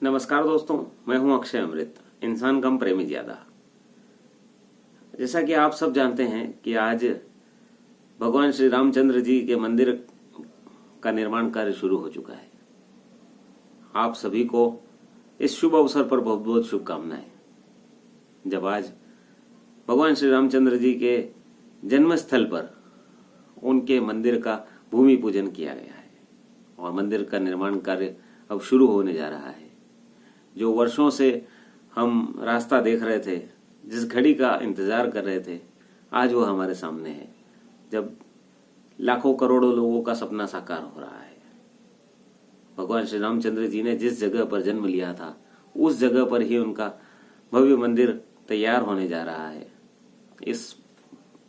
नमस्कार दोस्तों, मैं हूं अक्षय अमृत, इंसान कम प्रेमी ज्यादा। जैसा कि आप सब जानते हैं कि आज भगवान श्री रामचंद्र जी के मंदिर का निर्माण कार्य शुरू हो चुका है। आप सभी को इस शुभ अवसर पर बहुत बहुत शुभकामनाएं। जब आज भगवान श्री रामचंद्र जी के जन्म स्थल पर उनके मंदिर का भूमि पूजन किया गया है और मंदिर का निर्माण कार्य अब शुरू होने जा रहा है। जो वर्षों से हम रास्ता देख रहे थे, जिस घड़ी का इंतजार कर रहे थे, आज वो हमारे सामने है, जब लाखों करोड़ों लोगों का सपना साकार हो रहा है। भगवान श्री रामचंद्र जी ने जिस जगह पर जन्म लिया था, उस जगह पर ही उनका भव्य मंदिर तैयार होने जा रहा है। इस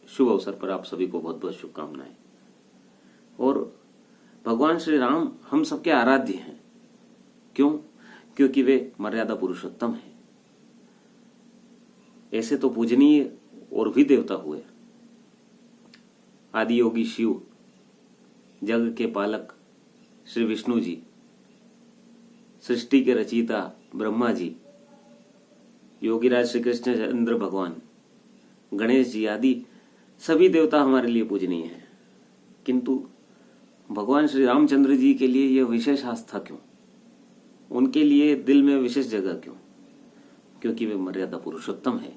शुभ अवसर पर आप सभी को बहुत बहुत शुभकामनाएं। और भगवान श्री राम हम सबके आराध्य हैं। क्यों? क्योंकि वे मर्यादा पुरुषोत्तम हैं। ऐसे तो पूजनीय और भी देवता हुए। आदि योगी शिव, जग के पालक श्री विष्णु जी, सृष्टि के रचयिता ब्रह्मा जी, योगीराज श्री कृष्ण चंद्र भगवान, गणेश जी आदि सभी देवता हमारे लिए पूजनीय हैं। किंतु भगवान श्री रामचंद्र जी के लिए यह विशेष आस्था क्यों? उनके लिए दिल में विशेष जगह क्यों? क्योंकि वे मर्यादा पुरुषोत्तम है।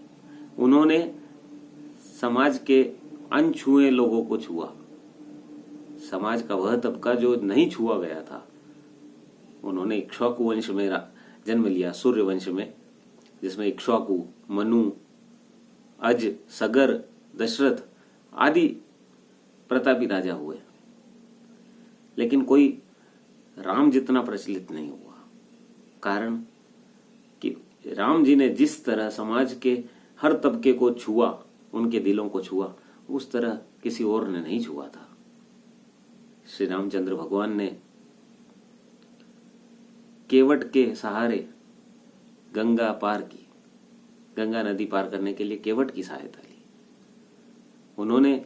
उन्होंने समाज के अनछुए लोगों को छुआ। समाज का वह तबका जो नहीं छुआ गया था। उन्होंने इक्ष्वाकु वंश में जन्म लिया, सूर्य वंश में, जिसमें इक्ष्वाकु, मनु, अज, सगर, दशरथ आदि प्रतापी राजा हुए। लेकिन कोई राम जितना प्रचलित नहीं हुआ। कारण कि राम जी ने जिस तरह समाज के हर तबके को छुआ, उनके दिलों को छुआ, उस तरह किसी और ने नहीं छुआ था। श्री रामचंद्र भगवान ने केवट के सहारे गंगा पार की, गंगा नदी पार करने के लिए केवट की सहायता ली। उन्होंने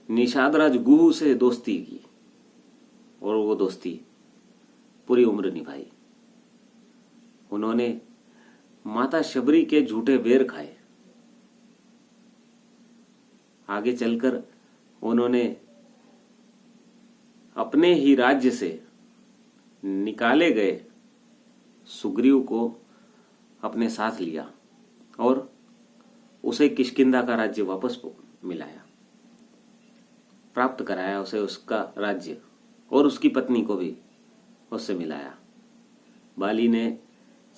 निषादराज गुह से दोस्ती की और वो दोस्ती पूरी उम्र निभाई। उन्होंने माता शबरी के झूठे बेर खाए। आगे चलकर उन्होंने अपने ही राज्य से निकाले गए सुग्रीव को अपने साथ लिया और उसे किष्किंधा का राज्य वापस मिलाया, प्राप्त कराया उसे उसका राज्य, और उसकी पत्नी को भी उससे मिलाया। बाली ने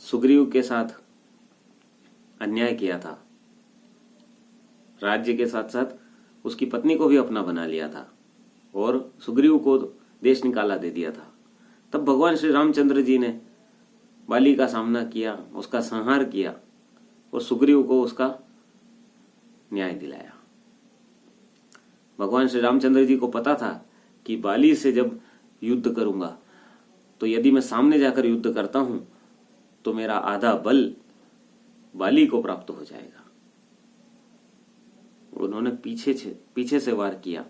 सुग्रीव के साथ अन्याय किया था, राज्य के साथ साथ उसकी पत्नी को भी अपना बना लिया था और सुग्रीव को देश निकाला दे दिया था। तब भगवान श्री रामचंद्र जी ने बाली का सामना किया, उसका संहार किया और सुग्रीव को उसका न्याय दिलाया। भगवान श्री रामचंद्र जी को पता था कि बाली से जब युद्ध करूंगा तो यदि मैं सामने जाकर युद्ध करता हूं तो मेरा आधा बल बाली को प्राप्त हो जाएगा। उन्होंने पीछे से वार किया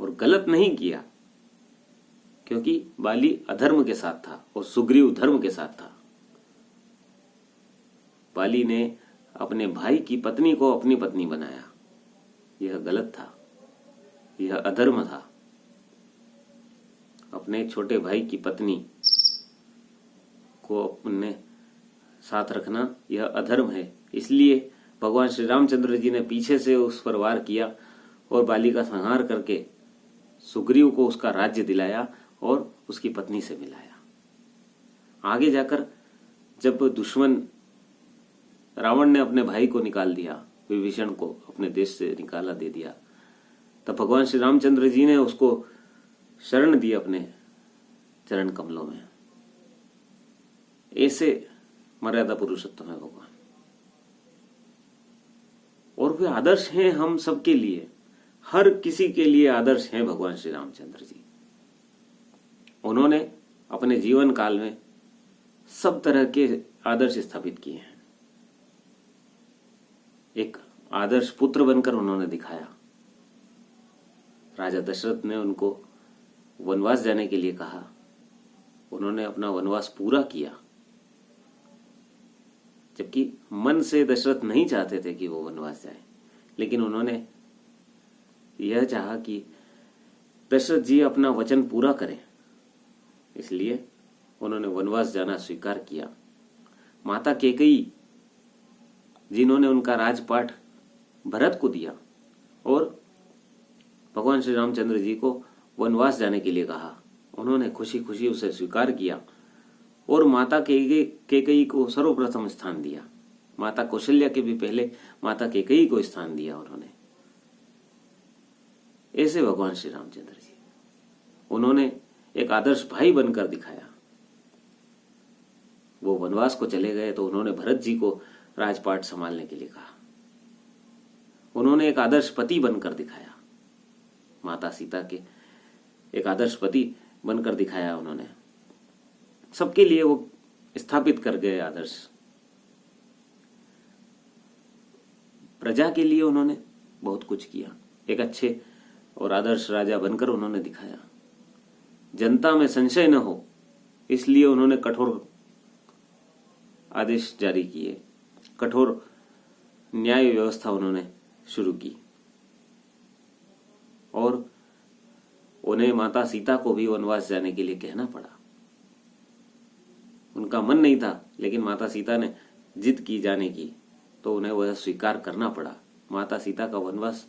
और गलत नहीं किया, क्योंकि बाली अधर्म के साथ था और सुग्रीव धर्म के साथ था। बाली ने अपने भाई की पत्नी को अपनी पत्नी बनाया। यह गलत था, यह अधर्म था। अपने छोटे भाई की पत्नी को अपने साथ रखना यह अधर्म है। इसलिए भगवान श्री रामचंद्र जी ने पीछे से उस पर वार किया और बाली का संहार करके सुग्रीव को उसका राज्य दिलाया और उसकी पत्नी से मिलाया। आगे जाकर जब दुश्मन रावण ने अपने भाई को निकाल दिया, विभीषण को अपने देश से निकाला दे दिया, तब भगवान श्री रामचंद्र जी ने उसको शरण दी अपने चरण कमलों में। ऐसे मर्यादा पुरुषोत्तम है भगवान, और वे आदर्श हैं हम सबके लिए। हर किसी के लिए आदर्श हैं भगवान श्री रामचंद्र जी। उन्होंने अपने जीवन काल में सब तरह के आदर्श स्थापित किए हैं। एक आदर्श पुत्र बनकर उन्होंने दिखाया। राजा दशरथ ने उनको वनवास जाने के लिए कहा, उन्होंने अपना वनवास पूरा किया जबकि मन से दशरथ नहीं चाहते थे कि वो वनवास जाए, लेकिन उन्होंने यह चाहा कि दशरथ जी अपना वचन पूरा करें, इसलिए उन्होंने वनवास जाना स्वीकार किया। माता कैकेयी जिन्होंने उनका राजपाट भरत को दिया और भगवान श्री रामचंद्र जी को वनवास जाने के लिए कहा, उन्होंने खुशी खुशी उसे स्वीकार किया और माता कैकेयी को सर्वप्रथम स्थान दिया। माता कौशल्या के भी पहले माता कैकेयी को स्थान दिया उन्होंने। ऐसे भगवान श्री रामचंद्र जी, उन्होंने एक आदर्श भाई बनकर दिखाया। वो वनवास को चले गए तो उन्होंने भरत जी को राजपाट संभालने के लिए कहा। उन्होंने एक आदर्श पति बनकर दिखाया, माता सीता के एक आदर्श पति बनकर दिखाया। उन्होंने सबके लिए वो स्थापित कर गए आदर्श। प्रजा के लिए उन्होंने बहुत कुछ किया, एक अच्छे और आदर्श राजा बनकर उन्होंने दिखाया। जनता में संशय न हो इसलिए उन्होंने कठोर आदेश जारी किए, कठोर न्याय व्यवस्था उन्होंने शुरू की और उन्हें माता सीता को भी वनवास जाने के लिए कहना पड़ा। उनका मन नहीं था, लेकिन माता सीता ने जिद की जाने की तो उन्हें वह स्वीकार करना पड़ा। माता सीता का वनवास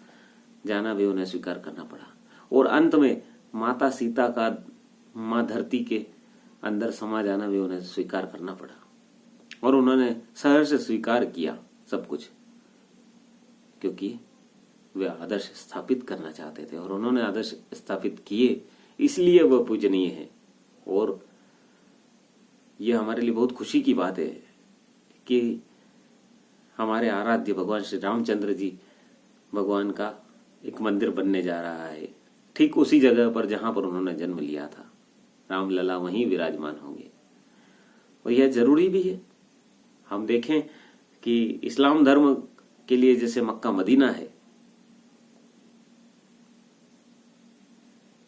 जाना भी उन्हें स्वीकार करना पड़ा और अंत में माता सीता का मां धरती के अंदर समा जाना भी उन्हें स्वीकार करना पड़ा और उन्होंने सहर्ष स्वीकार किया सब कुछ, क्योंकि वे आदर्श स्थापित करना चाहते थे और उन्होंने आदर्श स्थापित किए, इसलिए वह पूजनीय है। और यह हमारे लिए बहुत खुशी की बात है कि हमारे आराध्य भगवान श्री रामचंद्र जी भगवान का एक मंदिर बनने जा रहा है, ठीक उसी जगह पर जहां पर उन्होंने जन्म लिया था। रामलला वहीं विराजमान होंगे और यह जरूरी भी है। हम देखें कि इस्लाम धर्म के लिए जैसे मक्का मदीना है,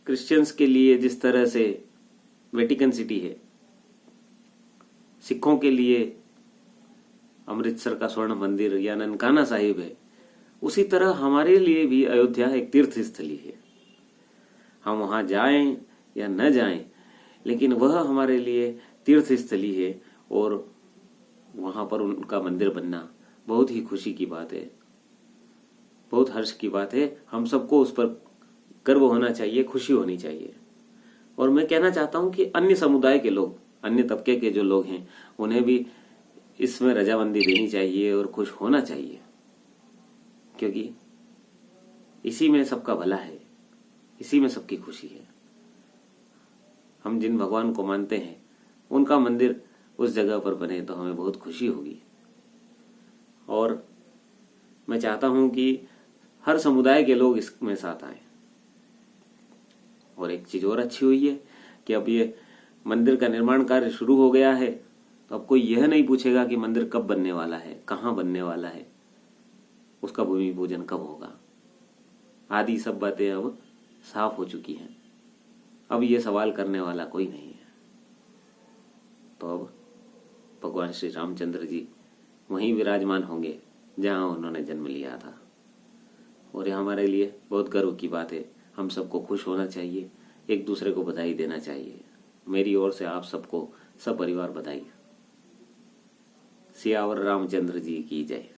क्रिश्चियंस के लिए जिस तरह से वेटिकन सिटी है, सिखों के लिए अमृतसर का स्वर्ण मंदिर या ननकाना साहिब है, उसी तरह हमारे लिए भी अयोध्या एक तीर्थ स्थली है। हम वहां जाएं या न जाएं, लेकिन वह हमारे लिए तीर्थ स्थली है और वहां पर उनका मंदिर बनना बहुत ही खुशी की बात है, बहुत हर्ष की बात है। हम सबको उस पर गर्व होना चाहिए, खुशी होनी चाहिए। और मैं कहना चाहता हूं कि अन्य समुदाय के लोग, अन्य तबके के जो लोग हैं, उन्हें भी इसमें रजामंदी देनी चाहिए और खुश होना चाहिए, क्योंकि इसी में सबका भला है, इसी में सबकी खुशी है। हम जिन भगवान को मानते हैं उनका मंदिर उस जगह पर बने तो हमें बहुत खुशी होगी। और मैं चाहता हूं कि हर समुदाय के लोग इसमें साथ आए। और एक चीज और अच्छी हुई है कि अब ये मंदिर का निर्माण कार्य शुरू हो गया है, तो अब कोई यह नहीं पूछेगा कि मंदिर कब बनने वाला है, कहां बनने वाला है, उसका भूमि पूजन कब होगा, आदि सब बातें अब साफ हो चुकी हैं। अब ये सवाल करने वाला कोई नहीं है। तो अब भगवान श्री रामचंद्र जी वहीं विराजमान होंगे जहां उन्होंने जन्म लिया था और यह हमारे लिए बहुत गर्व की बात है। हम सबको खुश होना चाहिए, एक दूसरे को बधाई देना चाहिए। मेरी ओर से आप सबको सपरिवार बधाई। सियावर रामचंद्र जी की जय।